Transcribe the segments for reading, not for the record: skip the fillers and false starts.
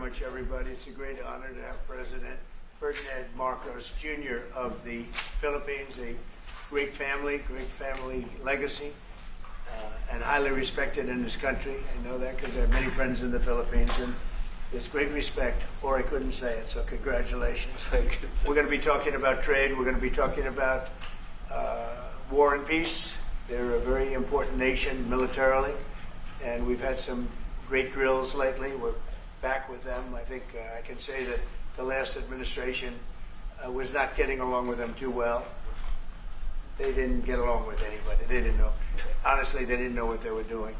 much, everybody. It's a great honor to have President Ferdinand Marcos Jr. of the Philippines, a great family legacy, and highly respected in this country. I know that because I have many friends in the Philippines, and there's great respect, or I couldn't say it, so congratulations. Thank you. We're going to be talking about trade. We're going to be talking about war and peace. They're a very important nation militarily, and we've had some great drills lately. We're back with them. I think I can say that the last administration was not getting along with them too well. They didn't get along with anybody. They didn't know. Honestly, they didn't know what they were doing.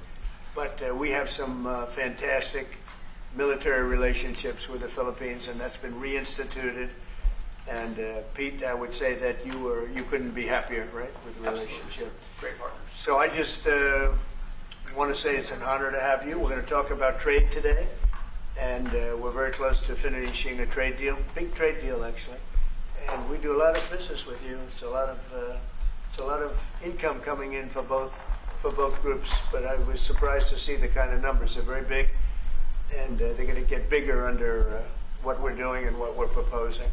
But we have some fantastic military relationships with the Philippines, and that's been reinstituted. And Pete, I would say that you couldn't be happier, right, with the relationship. Great partners. So I just want to say it's an honor to have you. We're going to talk about trade today, and we're very close to finishing a trade deal, big trade deal actually. And we do a lot of business with you. It's a lot of income coming in for both groups. But I was surprised to see the kind of numbers. They're very big, and they're going to get bigger under what we're doing and what we're proposing.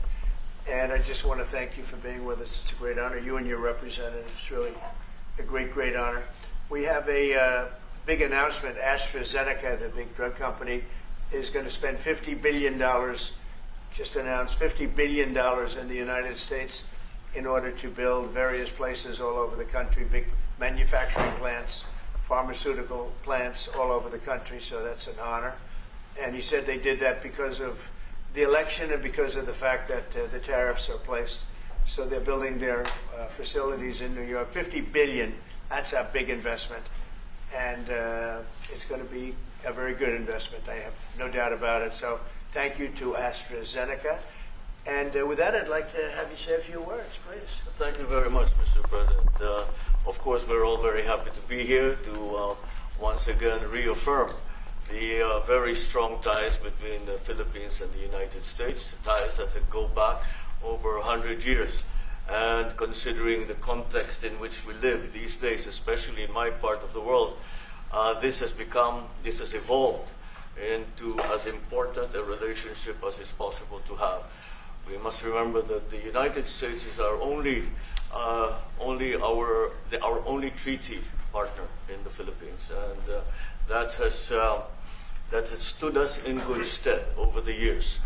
And I just want to thank you for being with us. It's a great honor. You and your representatives, it's really a great honor. We have a big announcement. AstraZeneca, the big drug company, is going to spend $50 billion, just announced $50 billion in the United States in order to build various places all over the country, big manufacturing plants, pharmaceutical plants all over the country, so that's an honor. And he said they did that because of the election and because of the fact that the tariffs are placed. So they're building their facilities in New York. $50 billion, that's a big investment. And it's going to be a very good investment. I have no doubt about it. So thank you to AstraZeneca. And with that, I'd like to have you say a few words, please. Thank you very much, Mr. President. Of course, we're all very happy to be here to once again reaffirm the very strong ties between the Philippines and the United States, ties that go back over 100 years. And considering the context in which we live these days, especially in my part of the world, this has evolved into as important a relationship as is possible to have. We must remember that the United States is our only treaty partner in the Philippines, and that has stood us in good stead over the years,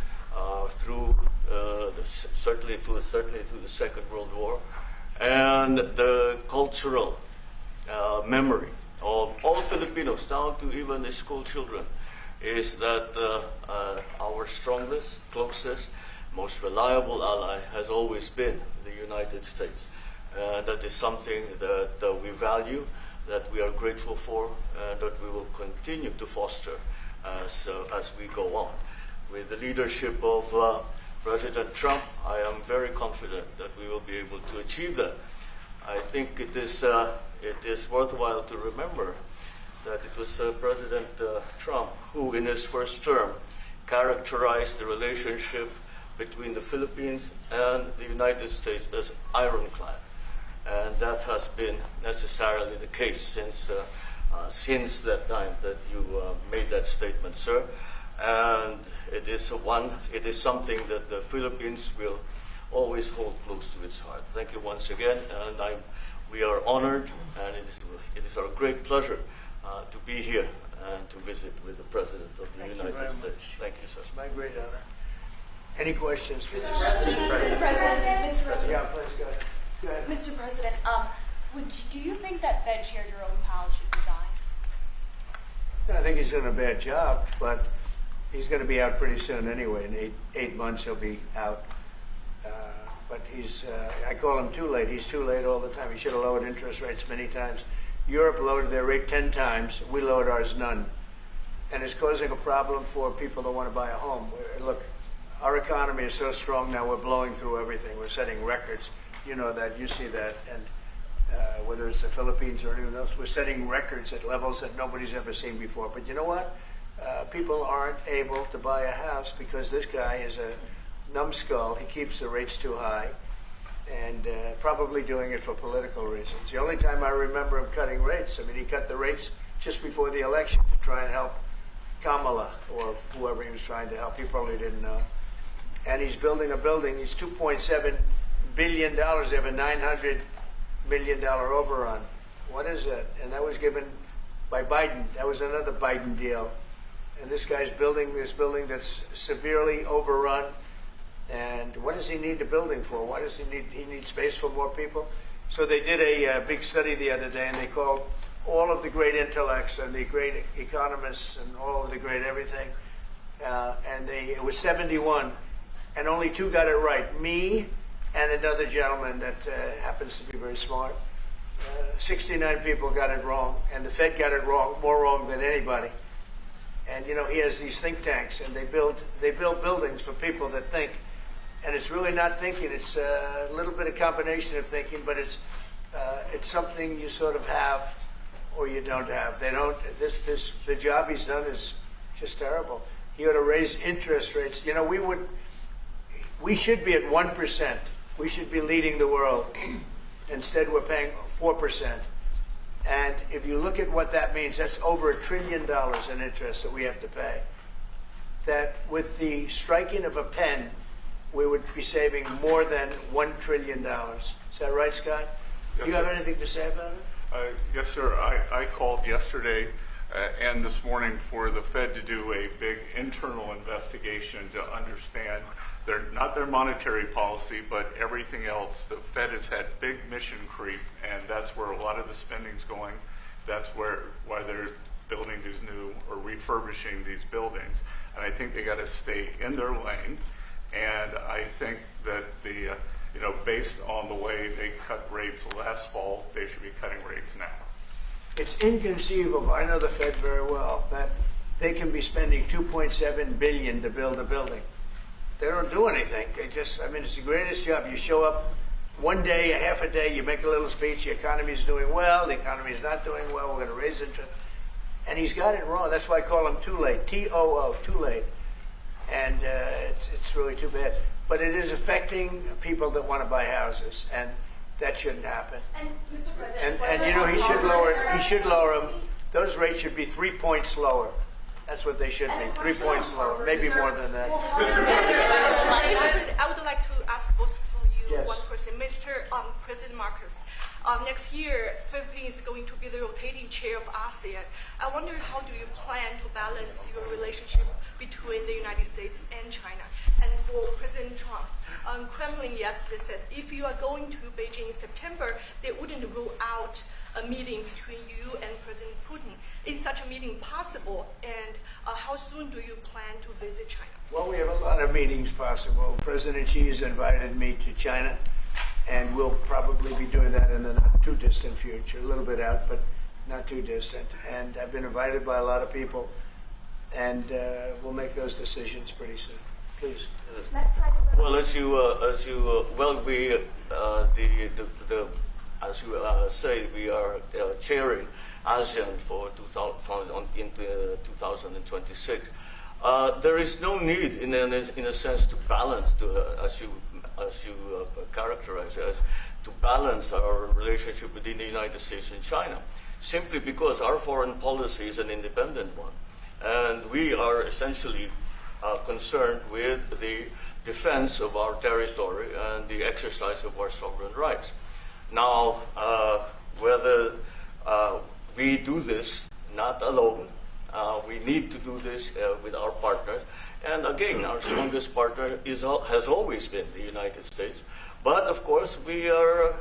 certainly through the Second World War, and the cultural memory of all Filipinos, down to even the school children, is that our strongest, closest, most reliable ally has always been the United States. That is something that we value, that we are grateful for, and that we will continue to foster as we go on. With the leadership of President Trump, I am very confident that we will be able to achieve that. I think it is worthwhile to remember that it was President Trump who, in his first term, characterized the relationship between the Philippines and the United States as ironclad. And that has been necessarily the case since that time that you made that statement, sir. And it is something that the Philippines will always hold close to its heart. Thank you once again, and we are honored, and it is our great pleasure to be here and to visit with the President of the United States. Thank you, sir. It's my great honor. Any questions, please? Mr. President. Yeah, please, go ahead. Mr. President, do you think that Fed Chair Jerome Powell should resign? I think he's doing a bad job, but he's going to be out pretty soon anyway. In eight months, he'll be out. But I call him too late. He's too late all the time. He should have lowered interest rates many times. Europe lowered their rate 10 times. We lowered ours none. And it's causing a problem for people that want to buy a home. Look, our economy is so strong now, we're blowing through everything. We're setting records. You know that, you see that. And whether it's the Philippines or anyone else, we're setting records at levels that nobody's ever seen before. But you know what? People aren't able to buy a house because this guy is a numbskull. He keeps the rates too high, and probably doing it for political reasons. The only time I remember him cutting rates, I mean, he cut the rates just before the election to try and help Kamala or whoever he was trying to help. He probably didn't know. And he's building a building. He's $2.7 billion. They have a $900 million overrun. What is that? And that was given by Biden. That was another Biden deal. And this guy's building this building that's severely overrun. And what does he need the building for? Why does he need space for more people? So they did a big study the other day, and they called all of the great intellects and the great economists and all of the great everything. And it was 71, and only 2 got it right. Me and another gentleman that happens to be very smart. 69 people got it wrong, and the Fed got it wrong, more wrong than anybody. And you know, he has these think tanks, and they build buildings for people that think. And it's really not thinking; it's a little bit of combination of thinking, but it's something you sort of have or you don't have. They don't. The job he's done is just terrible. He ought to raise interest rates. You know, we should be at 1%. We should be leading the world. Instead, we're paying 4%. And if you look at what that means, that's over $1 trillion in interest that we have to pay. That with the striking of a pen, we would be saving more than $1 trillion. Is that right, Scott? Yes, Do you have sir. anything to say about it? Yes, sir. I called yesterday and this morning for the Fed to do a big internal investigation to understand not their monetary policy, but everything else. The Fed has had big mission creep, and that's where a lot of the spending's going. That's why they're building these new or refurbishing these buildings. And I think they got to stay in their lane. And I think that based on the way they cut rates last fall, they should be cutting rates now. It's inconceivable, I know the Fed very well, that they can be spending $2.7 billion to build a building. They don't do anything. It's the greatest job. You show up one day, a half a day, you make a little speech, the economy's doing well, the economy's not doing well, we're going to raise interest. And he's got it wrong. That's why I call him too late, T-O-O, too late. And it's really too bad. But it is affecting people that want to buy houses, and that shouldn't happen. And Mr. President, And you know, he should lower them. Those rates should be 3 points lower. That's what they should be, 3 points lower, maybe more than that. Mr. President, I would like to ask both of you Yes. one question. Mr. President Marcos, next year, Philippines is going to be the rotating chair of ASEAN. I wonder, how do you plan to balance your relationship between the United States and China? And for President Trump, Kremlin yesterday said if you are going to Beijing in September, they wouldn't rule out a meeting between you and President Putin. Is such a meeting possible? And how soon do you plan to visit China? Well, we have a lot of meetings possible. President Xi has invited me to China, and we'll probably be doing that in the not too distant future. A little bit out, but not too distant. And I've been invited by a lot of people, and we'll make those decisions pretty soon. Please. Well, as you say, we are chairing ASEAN for 2026. There is no need, in a sense, to balance, as you characterize as, to balance our relationship within the United States and China, simply because our foreign policy is an independent one, and we are essentially concerned with the defense of our territory and the exercise of our sovereign rights. Now, whether we do this not alone, we need to do this with our partners. And again, our strongest partner has always been the United States. But of course, we are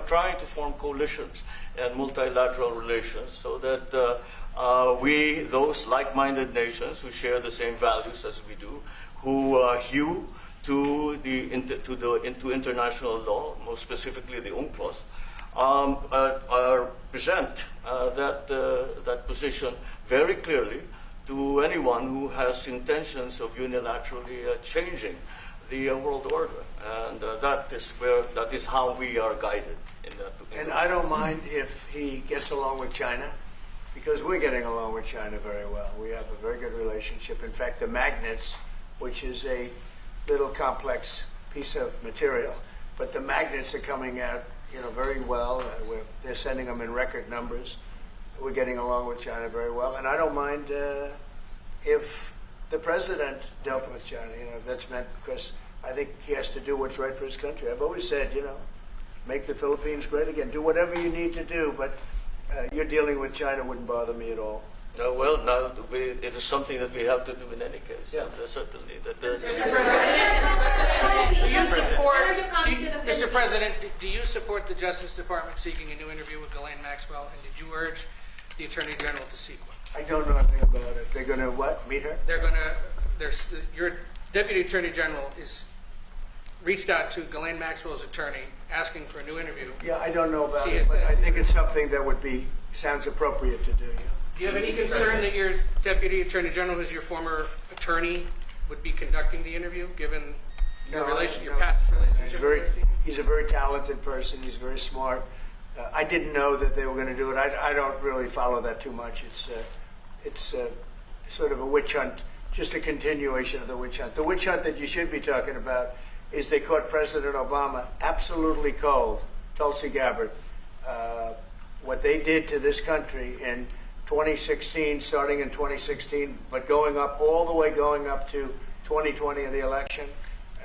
trying to form coalitions and multilateral relations so that those like-minded nations who share the same values as we do, who hew to international law, most specifically the UNCLOS, present that position very clearly to anyone who has intentions of unilaterally changing the world order, and that is how we are guided in that. And I don't mind if he gets along with China, because we're getting along with China very well. We have a very good relationship. In fact, the magnets, which is a little complex piece of material, but the magnets are coming out, very well. They're sending them in record numbers. We're getting along with China very well, and I don't mind if the president dealt with China, if that's meant, because I think he has to do what's right for his country. I've always said, make the Philippines great again. Do whatever you need to do, but you're dealing with China wouldn't bother me at all. Well, now it is something that we have to do in any case. Yeah. And, certainly. Mr. President, do you support the Justice Department seeking a new interview with Ghislaine Maxwell, and did you urge the Attorney General to seek one? I don't know anything about it. They're going to what? Meet her? Your Deputy Attorney General is reached out to Ghislaine Maxwell's attorney asking for a new interview. Yeah, I don't know about She it, has but said- I think it's something that sounds appropriate to do. Yeah. Do you have any concern that your Deputy Attorney General, who's your former attorney, would be conducting the interview, given your No, your no. past relationship? He's a very talented person. He's very smart. I didn't know that they were going to do it. I don't really follow that too much. It's sort of a witch hunt, just a continuation of the witch hunt. The witch hunt that you should be talking about is they caught President Obama absolutely cold, Tulsi Gabbard. What they did to this country in 2016, starting in 2016, but going up to 2020 in the election.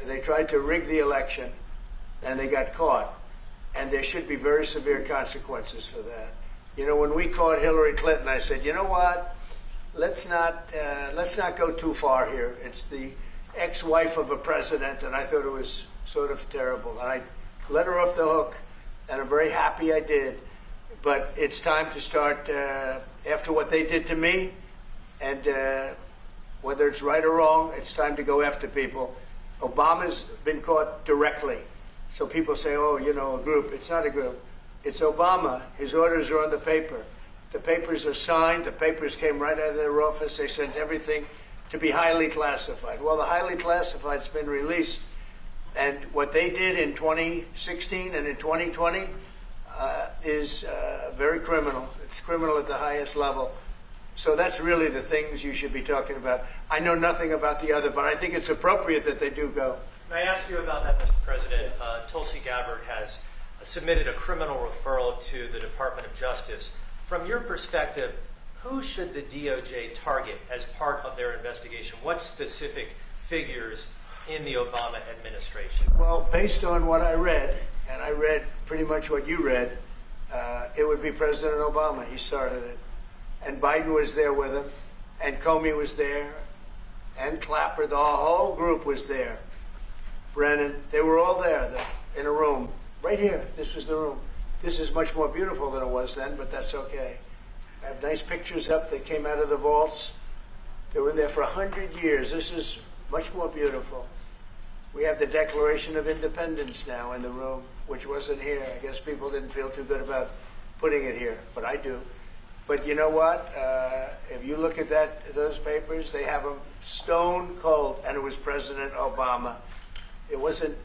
They tried to rig the election, and they got caught. And there should be very severe consequences for that. When we caught Hillary Clinton, I said, you know what? Let's not go too far here. It's the ex-wife of a president, and I thought it was sort of terrible. And I let her off the hook, and I'm very happy I did. But it's time to start, after what they did to me, and whether it's right or wrong, it's time to go after people. Obama's been caught directly. So people say, a group. It's not a group. It's Obama. His orders are on the paper. The papers are signed. The papers came right out of their office. They sent everything to be highly classified. Well, the highly classified's been released. And what they did in 2016 and in 2020 is very criminal. It's criminal at the highest level. So that's really the things you should be talking about. I know nothing about the other, but I think it's appropriate that they do go. May I ask you about that, Mr. President? Tulsi Gabbard has submitted a criminal referral to the Department of Justice. From your perspective, who should the DOJ target as part of their investigation? What specific figures in the Obama administration? Well, based on what I read, and I read pretty much what you read, it would be President Obama. He started it. And Biden was there with him, and Comey was there, and Clapper. The whole group was there. Brennan, they were all there in a room. Right here, this was the room. This is much more beautiful than it was then, but that's okay. I have nice pictures up that came out of the vaults. They were in there for 100 years. This is much more beautiful. We have the Declaration of Independence now in the room, which wasn't here. I guess people didn't feel too good about putting it here, but I do. But you know what? If you look at those papers, they have them stone cold, and it was President Obama. It wasn't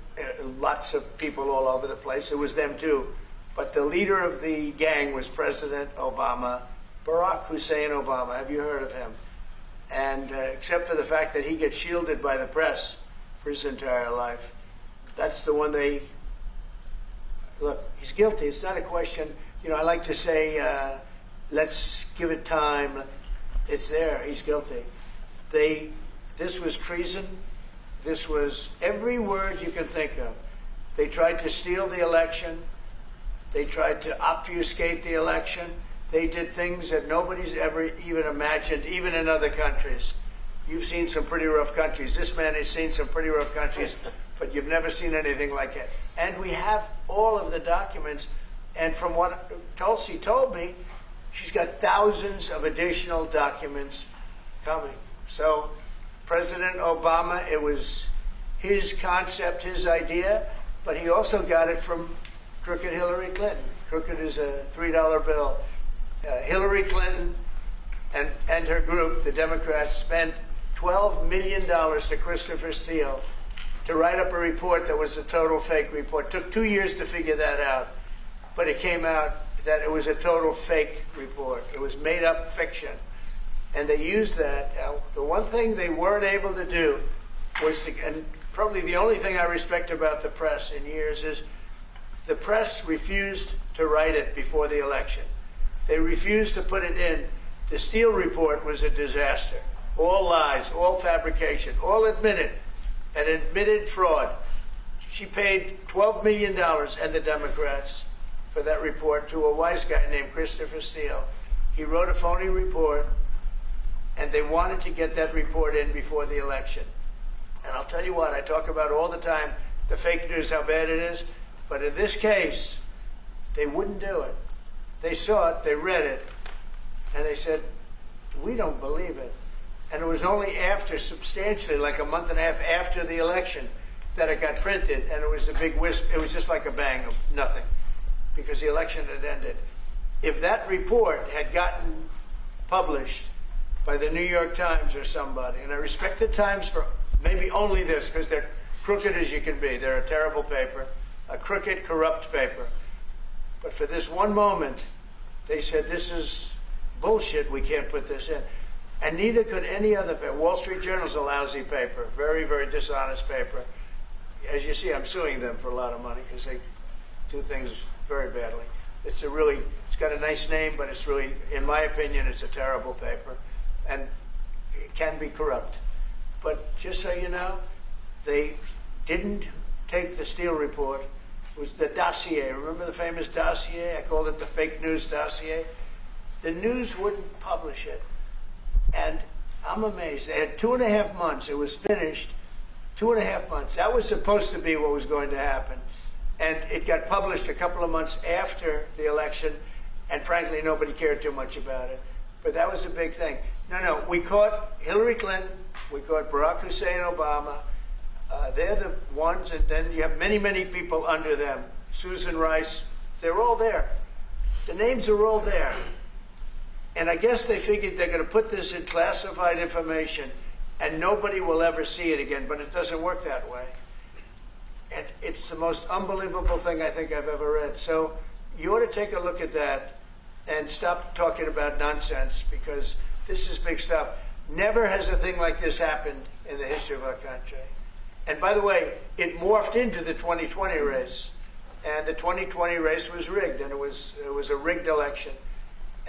lots of people all over the place. It was them too. But the leader of the gang was President Obama, Barack Hussein Obama. Have you heard of him? And except for the fact that he gets shielded by the press for his entire life, that's the one they... Look, he's guilty. It's not a question. I like to say, let's give it time. It's there. He's guilty. This was treason. This was every word you can think of. They tried to steal the election. They tried to obfuscate the election. They did things that nobody's ever even imagined, even in other countries. You've seen some pretty rough countries. This man has seen some pretty rough countries, but you've never seen anything like it. And we have all of the documents. And from what Tulsi told me, she's got thousands of additional documents coming. So President Obama, it was his concept, his idea, but he also got it from crooked Hillary Clinton. Crooked is a $3 bill. Hillary Clinton and her group, the Democrats, spent $12 million to Christopher Steele to write up a report that was a total fake report. Took 2 years to figure that out, but it came out that it was a total fake report. It was made up fiction. And they used that. The one thing they weren't able to do was and probably the only thing I respect about the press in years is the press refused to write it before the election. They refused to put it in. The Steele report was a disaster. all lies, all fabrication, all admitted, an admitted fraud. She paid $12 million, and the Democrats, for that report to a wise guy named Christopher Steele. He wrote a phony report, and they wanted to get that report in before the election. And I'll tell you what, I talk about all the time, the fake news, how bad it is. But in this case, they wouldn't do it. They saw it, they read it, and they said, we don't believe it. And it was only after, substantially, like a month and a half after the election, that it got printed, and it was a big wisp. It was just like a bang of nothing, because the election had ended. If that report had gotten published by the New York Times or somebody, and I respect the Times for maybe only this, because they're crooked as you can be. They're a terrible paper, a crooked, corrupt paper. But for this one moment, they said, this is bullshit, we can't put this in. And neither could any other paper. Wall Street Journal's a lousy paper, very, very dishonest paper. As you see, I'm suing them for a lot of money because they do things very badly. It's got a nice name, but it's really, in my opinion, it's a terrible paper. And it can be corrupt. But just so you know, they didn't take the Steele report. It was the dossier. Remember the famous dossier? I called it the fake news dossier. The news wouldn't publish it. And I'm amazed. They had 2.5 months. It was finished. 2.5 months. That was supposed to be what was going to happen. And it got published a couple of months after the election. And frankly, nobody cared too much about it. But that was a big thing. No, we caught Hillary Clinton. We caught Barack Hussein Obama. They're the ones. And then you have many, many people under them. Susan Rice. They're all there. The names are all there. And I guess they figured they're going to put this in classified information and nobody will ever see it again, but it doesn't work that way. And it's the most unbelievable thing I think I've ever read. So you ought to take a look at that and stop talking about nonsense, because this is big stuff. Never has a thing like this happened in the history of our country. And by the way, it morphed into the 2020 race. And the 2020 race was rigged, and it was a rigged election.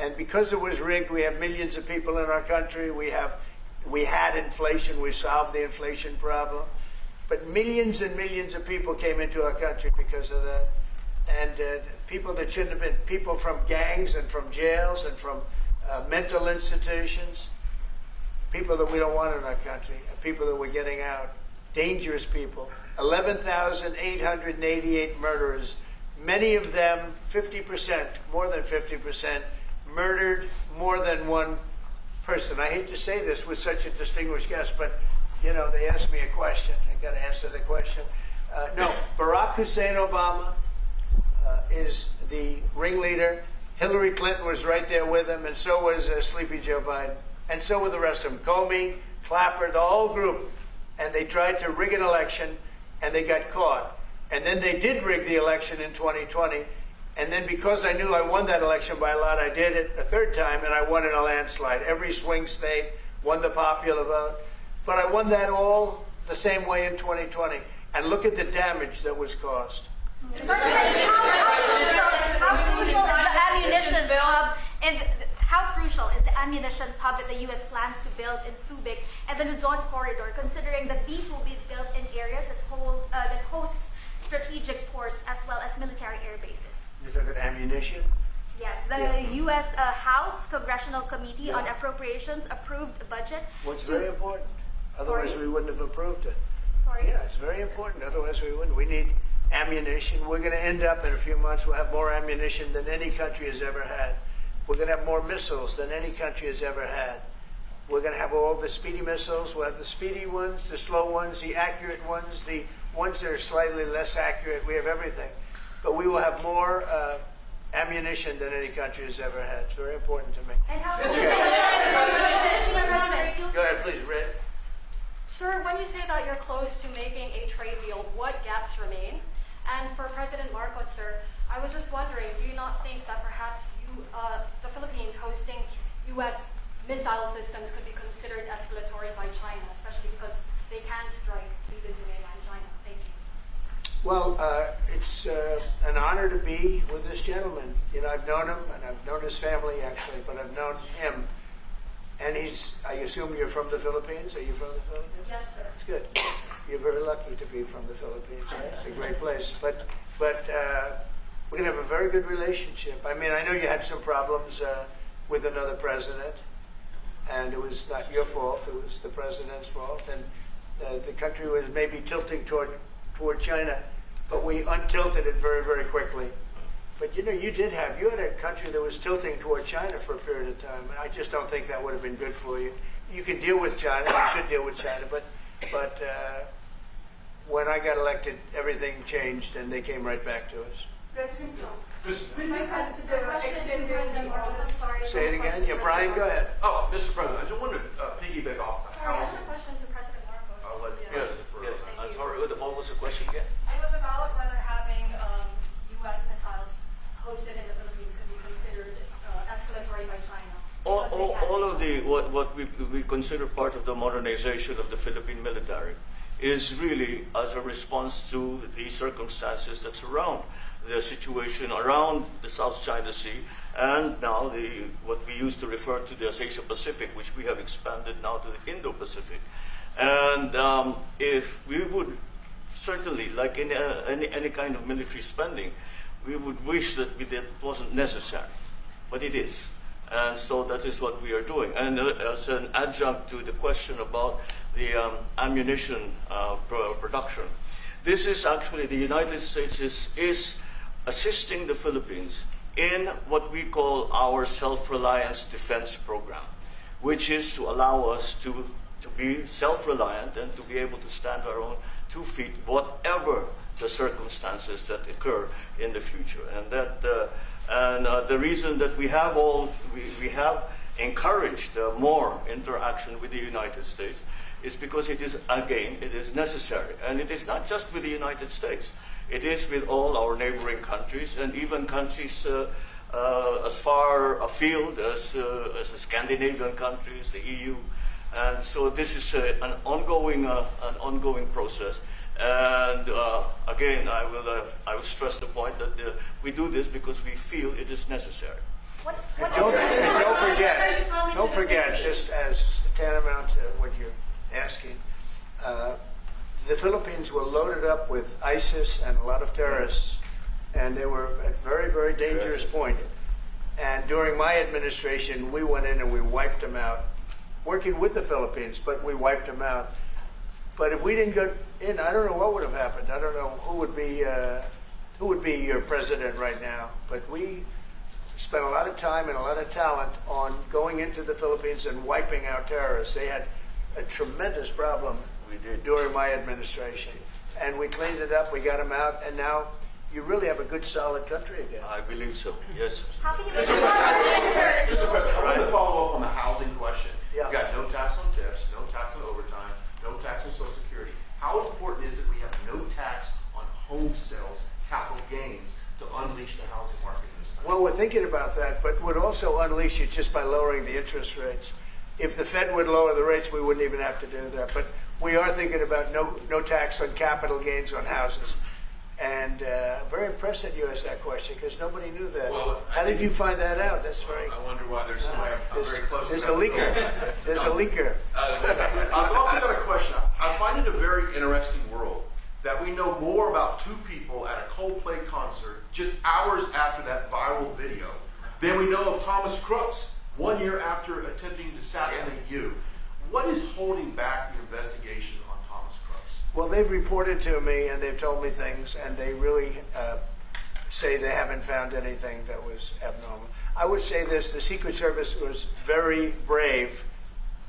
And because it was rigged, we have millions of people in our country. We had inflation. We solved the inflation problem. But millions and millions of people came into our country because of that. And people that shouldn't have been, people from gangs and from jails and from mental institutions, people that we don't want in our country, people that we're getting out, dangerous people. 11,888 murderers, many of them, 50%, more than 50%, murdered more than one person. I hate to say this with such a distinguished guest, but you know, they asked me a question. I got to answer the question. No, Barack Hussein Obama is the ringleader. Hillary Clinton was right there with him, and so was Sleepy Joe Biden, and so were the rest of them. Comey, Clapper, the whole group. And they tried to rig an election, and they got caught. And then they did rig the election in 2020. And then because I knew I won that election by a lot, I did it a third time, and I won in a landslide. Every swing state won the popular vote. But I won that all the same way in 2020. And look at the damage that was caused. How crucial is the ammunition hub, and how crucial is the ammunition hub that the U.S. plans to build in Subic and the Luzon corridor, considering that these will be built in areas that hosts strategic ports as well as military air bases? You're talking ammunition? Yes, the U.S. House Congressional Committee on Appropriations approved a budget. What's very important. Otherwise, Sorry? we wouldn't have approved it. Sorry. Yeah, it's very important. Otherwise, we wouldn't. We need ammunition. We're going to end up in a few months, we'll have more ammunition than any country has ever had. We're going to have more missiles than any country has ever had. We're going to have all the speedy missiles. We'll have the speedy ones, the slow ones, the accurate ones, the ones that are slightly less accurate. We have everything. But we will have more ammunition than any country has ever had. It's very important to me. And how Go ahead, please, Red. Sir, when you say that you're close to making a trade deal, what gaps remain? And for President Marcos, sir, I was just wondering, do you not think that perhaps the Philippines hosting U.S. missile systems could be considered escalatory by China, especially because they can strike deep into mainland China? Thank you. Well, it's an honor to be with this gentleman. You know, I've known him, and I've known his family, actually, but I've known him. And I assume you're from the Philippines? Are you from the Philippines? Yes, sir. It's good. You're very lucky to be from the Philippines. Right? It's a great place. But we're going to have a very good relationship. I mean, I know you had some problems with another president, and it was not your fault. It was the president's fault. And the country was maybe tilting toward China, but we untilted it very, very quickly. But you know, you had a country that was tilting toward China for a period of time, and I just don't think that would have been good for you. You can deal with China, you should deal with China, but when I got elected, everything changed, and they came right back to us. President Trump, My question to President Marcos. Sorry. Say it again. Yeah, Brian, go ahead. oh, Mr. President, I just wanted to piggyback off of Sorry, I have housing. a question to President Marcos. I'll let Yes, yes. I'm sorry, what was the question again? It was about whether having U.S. missiles hosted in the Philippines could be considered escalatory by China. All of what we consider part of the modernization of the Philippine military is really as a response to the circumstances that surround the situation around the South China Sea and now what we used to refer to as Asia Pacific, which we have expanded now to the Indo-Pacific. And if we would certainly, like in any kind of military spending, we would wish that it wasn't necessary, but it is. And so that is what we are doing. And as an adjunct to the question about the ammunition production, this is actually the United States is assisting the Philippines in what we call our self-reliance defense program, which is to allow us to be self-reliant and to be able to stand our own 2 feet, whatever the circumstances that occur in the future. And the reason that we have encouraged more interaction with the United States is because it is necessary. And it is not just with the United States. It is with all our neighboring countries and even countries as far afield as the Scandinavian countries, the EU. And so this is an ongoing process. And again, I will stress the point that we do this because we feel it is necessary. Don't forget, just as tantamount to what you're asking, the Philippines were loaded up with ISIS and a lot of terrorists, and they were at a very, very dangerous point. And during my administration, we went in and we wiped them out, working with the Philippines, but we wiped them out. But if we didn't go in, I don't know what would have happened. I don't know who would be your president right now. But we spent a lot of time and a lot of talent on going into the Philippines and wiping out terrorists. They had a tremendous problem during my administration. And we cleaned it up, we got them out, and now you really have a good, solid country again. I believe so, yes. How can you make Mr. President, I wanted to follow up on the housing question. Yeah. You got no tax on tips, no tax on overtime, no tax on Social Security. How important is it we have no tax on home sales, capital gains, to unleash the housing market in this country? Well, we're thinking about that, but would also unleash it just by lowering the interest rates. If the Fed would lower the rates, we wouldn't even have to do that. But we are thinking about no tax on capital gains on houses. And very impressed that you asked that question because nobody knew that. Well, how did you find that out? That's very. I wonder why there's somebody I'm very close to. There's a leaker. There's a leaker. I've also got a question. I find it a very interesting world that we know more about two people at a Coldplay concert just hours after that viral video than we know of Thomas Crooks 1 year after attempting to assassinate you. What is holding back the investigation on Thomas Crooks? Well, they've reported to me and they've told me things, and they really say they haven't found anything that was abnormal. I would say this: the Secret Service was very brave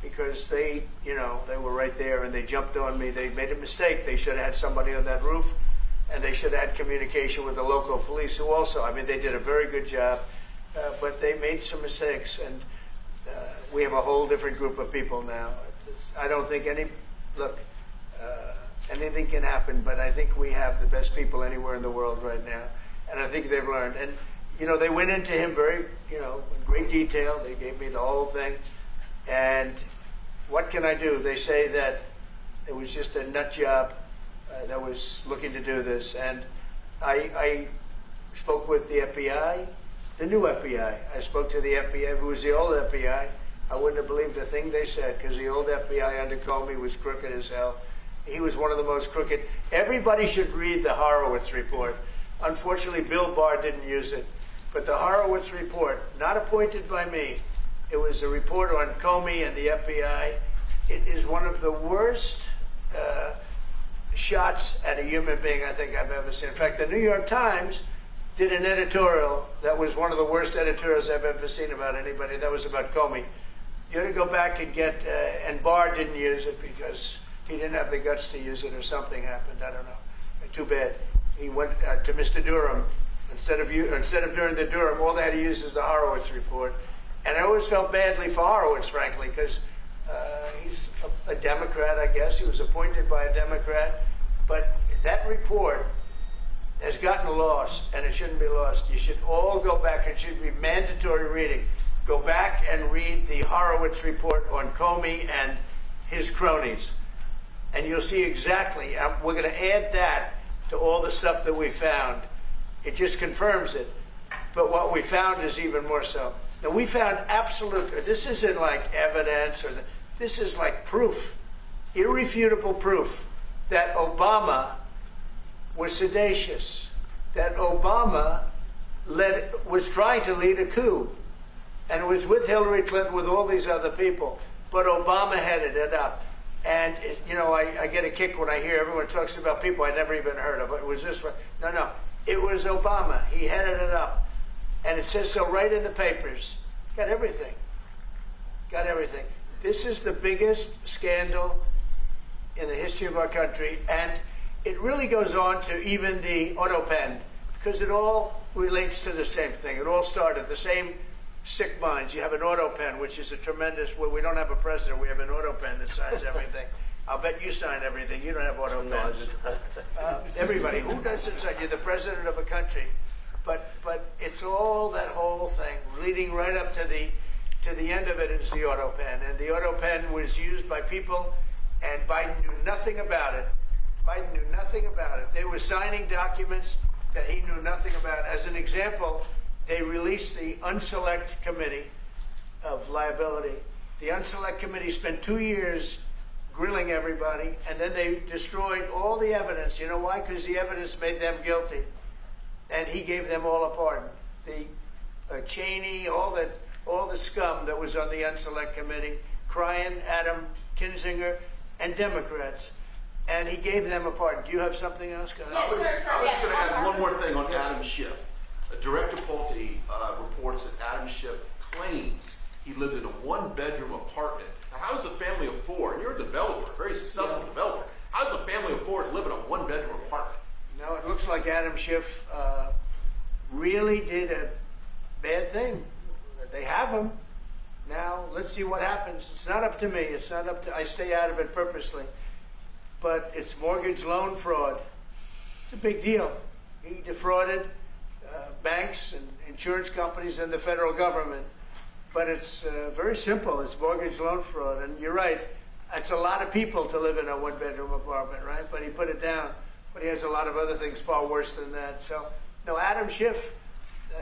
because they were right there and they jumped on me. They made a mistake. They should have had somebody on that roof, and they should have had communication with the local police, who also, they did a very good job, but they made some mistakes, and we have a whole different group of people now. I don't think anything can happen, but I think we have the best people anywhere in the world right now, and I think they've learned. And they went into him very, in great detail. They gave me the whole thing, and what can I do? They say that it was just a nut job that was looking to do this, and I spoke with the FBI, the new FBI. I spoke to the FBI, who was the old FBI. I wouldn't have believed a thing they said, because the old FBI under Comey was crooked as hell. He was one of the most crooked. Everybody should read the Horowitz report. Unfortunately, Bill Barr didn't use it. But the Horowitz report, not appointed by me, it was a report on Comey and the FBI. It is one of the worst shots at a human being I think I've ever seen. In fact, the New York Times did an editorial that was one of the worst editorials I've ever seen about anybody. That was about Comey. You ought to go back and get, and Barr didn't use it because he didn't have the guts to use it, or something happened. I don't know. Too bad. He went to Mr. Durham. Instead of doing the Durham, all they had to use is the Horowitz report. And I always felt badly for Horowitz, frankly, because he's a Democrat, I guess. He was appointed by a Democrat. But that report has gotten lost, and it shouldn't be lost. You should all go back. It should be mandatory reading. Go back and read the Horowitz report on Comey and his cronies. And you'll see exactly, we're going to add that to all the stuff that we found. It just confirms it. But what we found is even more so. Now, we found absolute, this isn't like evidence, this is like proof, irrefutable proof that Obama was seditious, that Obama was trying to lead a coup, and was with Hillary Clinton, with all these other people, but Obama headed it up. And, you know, I get a kick when I hear everyone talks about people I never even heard of. It was this one. No, it was Obama. He headed it up. And it says so right in the papers. Got everything. Got everything. This is the biggest scandal in the history of our country. And it really goes on to even the auto pen, because it all relates to the same thing. It all started the same sick minds. You have an auto pen, which is a tremendous, well, we don't have a president, we have an auto pen that signs everything. I'll bet you sign everything. You don't have auto pens. Everybody, who doesn't sign? You're the president of a country. But it's all that whole thing, leading right up to the end of it is the auto pen. And the auto pen was used by people, and Biden knew nothing about it. Biden knew nothing about it. They were signing documents that he knew nothing about. As an example, they released the Unselect Committee of Liability. The Unselect Committee spent 2 years grilling everybody, and then they destroyed all the evidence. You know why? Because the evidence made them guilty, and he gave them all a pardon. The Cheney, all the scum that was on the Unselect Committee, Cryan, Adam Kinzinger, and Democrats, and he gave them a pardon. Do you have something else? I was just going to add one more thing on Adam Schiff. Director Pulte reports that Adam Schiff claims he lived in a one-bedroom apartment. Now, how does a family of four, and you're a developer, a very successful developer, how does a family of four live in a one-bedroom apartment? No, it looks like Adam Schiff really did a bad thing. They have him. Now, let's see what happens. It's not up to me. It's not up to, I stay out of it purposely. But it's mortgage loan fraud. It's a big deal. He defrauded banks and insurance companies and the federal government. But it's very simple. It's mortgage loan fraud. And you're right. It's a lot of people to live in a one-bedroom apartment, right? But he put it down. But he has a lot of other things far worse than that. So, no, Adam Schiff,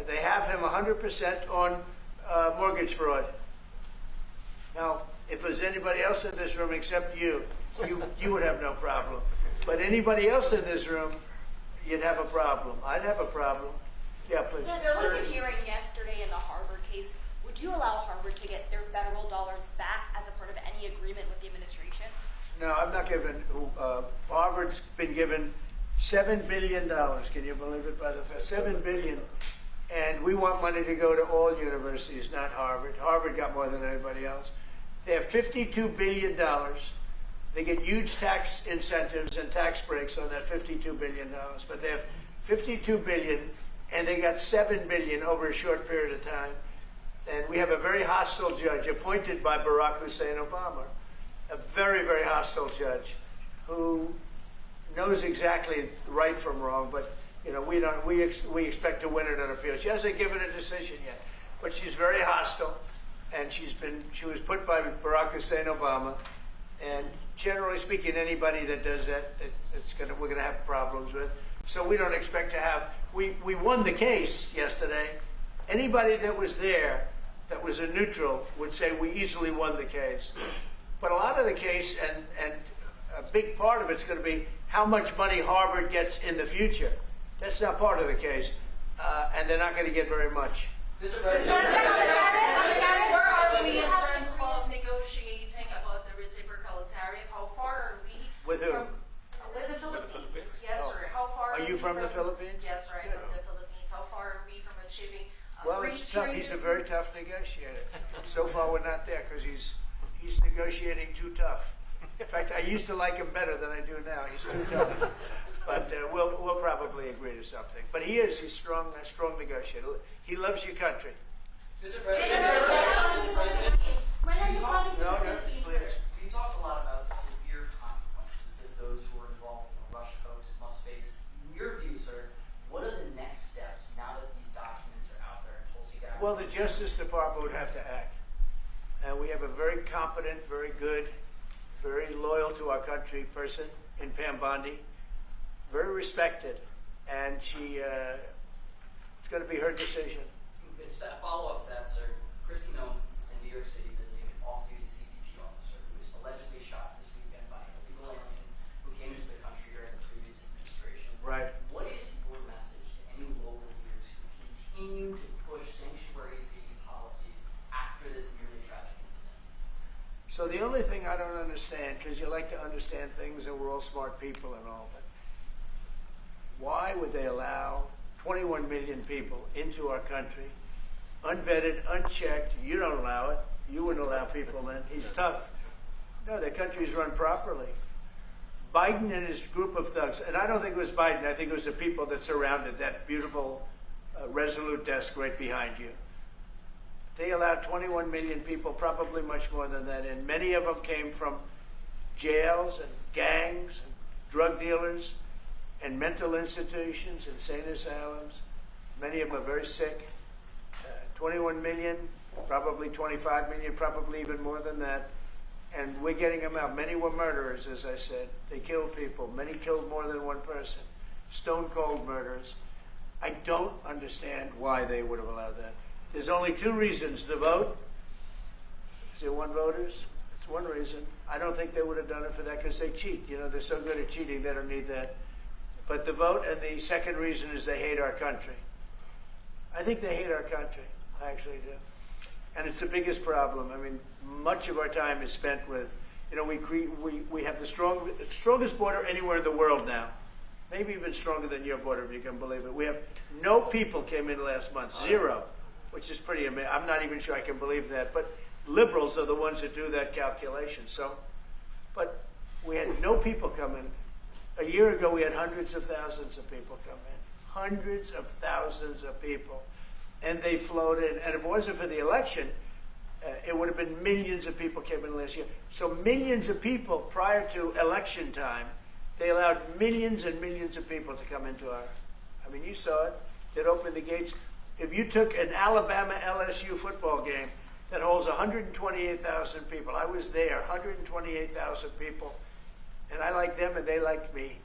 they have him 100% on mortgage fraud. Now, if there's anybody else in this room except you would have no problem. But anybody else in this room, you'd have a problem. I'd have a problem. Yeah, please. So there was a hearing yesterday in the Harvard case. Would you allow Harvard to get their federal dollars back as a part of any agreement with the administration? No, I'm not giving. Harvard's been given $7 billion. Can you believe it? By the Fed, $7 billion, and we want money to go to all universities, not Harvard. Harvard got more than anybody else. They have $52 billion. They get huge tax incentives and tax breaks on that $52 billion. But they have $52 billion, and they got $7 billion over a short period of time. And we have a very hostile judge appointed by Barack Hussein Obama, a very, very hostile judge who knows exactly right from wrong. But you know, we expect to win it on appeal. She hasn't given a decision yet, but she's very hostile, and she was put by Barack Hussein Obama. And generally speaking, anybody that does that, we're going to have problems with. So we don't expect to have. We won the case yesterday. Anybody that was there, that was a neutral would say we easily won the case. But a lot of the case, and a big part of it's going to be how much money Harvard gets in the future. That's not part of the case, and they're not going to get very much. Mr. President, where are we in terms of negotiating about the reciprocal tariff? How far are we? With who? With the Philippines. Yes, sir. How far Are you from the Philippines? Yes, sir. I'm Good. from the Philippines. How far are we from achieving Well, free it's tough. trade? He's a very tough negotiator. So far, we're not there because he's negotiating too tough. In fact, I used to like him better than I do now. He's too tough. But we'll probably agree to something. But he's strong, a strong negotiator. He loves your country. Mr. President, Mr. President, When are you coming to No, the no, Philippines, please. sir? We talk a lot about the severe consequences that those who are involved in the Russia hoax must face. In your view, sir, what are the next steps now that these documents are out there? Tulsi Gabbard? Well, the Justice Department would have to act. And we have a very competent, very good, very loyal to our country person in Pam Bondi, very respected. And it's going to be her decision. Just a follow-up to that, sir. Christy Nome is in New York City visiting an off-duty CBP officer who was allegedly shot this weekend by an illegal alien who came into the country during the previous administration. Right. What is your message to any local leaders who continue to push sanctuary city policies after this nearly tragic incident? So the only thing I don't understand, because you like to understand things and we're all smart people and all, but why would they allow 21 million people into our country, unvetted, unchecked? You don't allow it. You wouldn't allow people then. He's tough. No, the country's run properly. Biden and his group of thugs, and I don't think it was Biden, I think it was the people that surrounded that beautiful Resolute desk right behind you. They allowed 21 million people, probably much more than that, and many of them came from jails and gangs and drug dealers and mental institutions, insane asylums. Many of them are very sick. 21 million, probably 25 million, probably even more than that. And we're getting them out. Many were murderers, as I said. They killed people. Many killed more than one person. Stone cold murders. I don't understand why they would have allowed that. There's only two reasons. The vote. Is there one voters? It's one reason. I don't think they would have done it for that because they cheat. You know, they're so good at cheating, they don't need that. But the vote, and the second reason is they hate our country. I think they hate our country. I actually do. And it's the biggest problem. I mean, much of our time is spent with, you know, we have the strongest border anywhere in the world now. Maybe even stronger than your border, if you can believe it. We have no people came in last month, zero, which is pretty amazing. I'm not even sure I can believe that. But liberals are the ones that do that calculation. So, but we had no people come in. A year ago, we had hundreds of thousands of people come in. Hundreds of thousands of people. And they flowed in. And if it wasn't for the election, it would have been millions of people came in last year. So millions of people prior to election time, they allowed millions and millions of people to come into our, I mean, you saw it. They'd open the gates. If you took an Alabama-LSU football game that holds 128,000 people, I was there, 128,000 people, and I liked them and they liked me.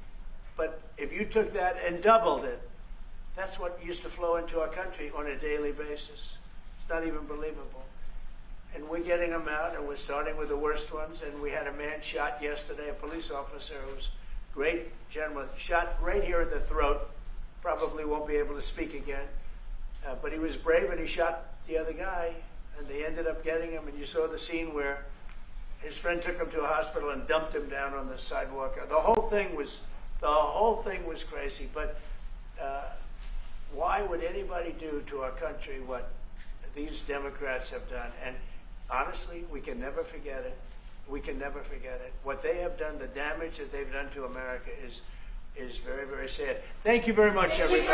But if you took that and doubled it, that's what used to flow into our country on a daily basis. It's not even believable. And we're getting them out, and we're starting with the worst ones. And we had a man shot yesterday, a police officer who's a great gentleman, shot right here in the throat. Probably won't be able to speak again. But he was brave, and he shot the other guy, and they ended up getting him. And you saw the scene where his friend took him to a hospital and dumped him down on the sidewalk. The whole thing was crazy. But why would anybody do to our country what these Democrats have done? And honestly, we can never forget it. We can never forget it. What they have done, the damage that they've done to America is very, very sad. Thank you very much, everybody.